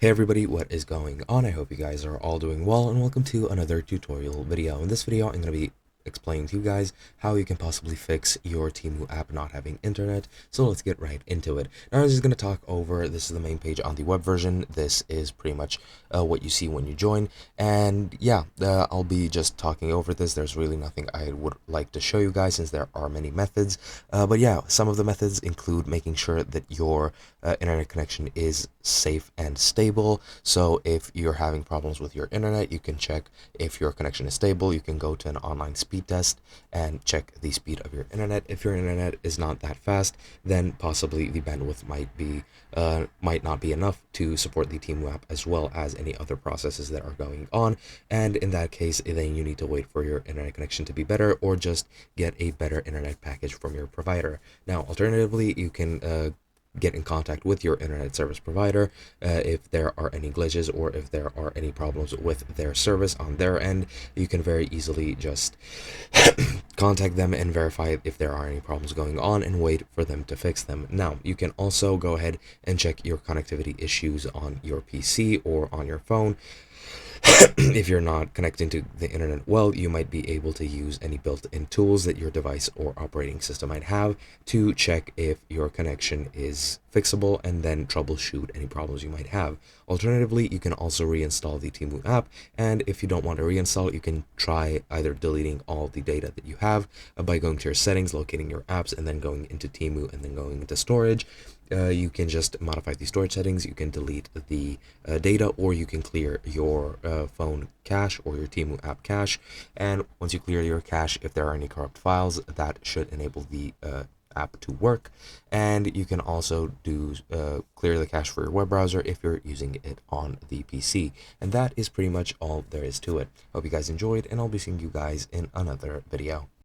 Hey everybody, what is going on? I hope you guys are all doing well, and welcome to another tutorial video. In this video, I'm going to be explaining to you guys how you can possibly fix your Temu app not having internet. So let's get right into it. Now I'm just going to talk over, this is the main page on the web version. This is pretty much what you see when you join. And yeah, I'll be just talking over this. There's really nothing I would like to show you guys since there are many methods. But yeah, some of the methods include making sure that your internet connection is safe and stable. So if you're having problems with your internet, you can check if your connection is stable. You can go to an online speed test and check the speed of your internet. If your internet is not that fast, then possibly the bandwidth might not be enough to support the Temu app as well as any other processes that are going on. And in that case, then you need to wait for your internet connection to be better, or just get a better internet package from your provider. Now, alternatively, you can get in contact with your internet service provider if there are any glitches or if there are any problems with their service on their end. You can very easily just contact them and verify if there are any problems going on and wait for them to fix them. Now, you can also go ahead and check your connectivity issues on your PC or on your phone. If you're not connecting to the internet well, you might be able to use any built-in tools that your device or operating system might have to check if your connection is fixable and then troubleshoot any problems you might have. Alternatively, you can also reinstall the Temu app, and if you don't want to reinstall, you can try either deleting all the data that you have by going to your settings, locating your apps, and then going into Temu and then going into storage. You can just modify the storage settings, you can delete the data, or you can clear your phone cache or your Temu app cache. And once you clear your cache, if there are any corrupt files, that should enable the app to work. And you can also do clear the cache for your web browser if you're using it on the PC. And that is pretty much all there is to it. Hope you guys enjoyed, and I'll be seeing you guys in another video.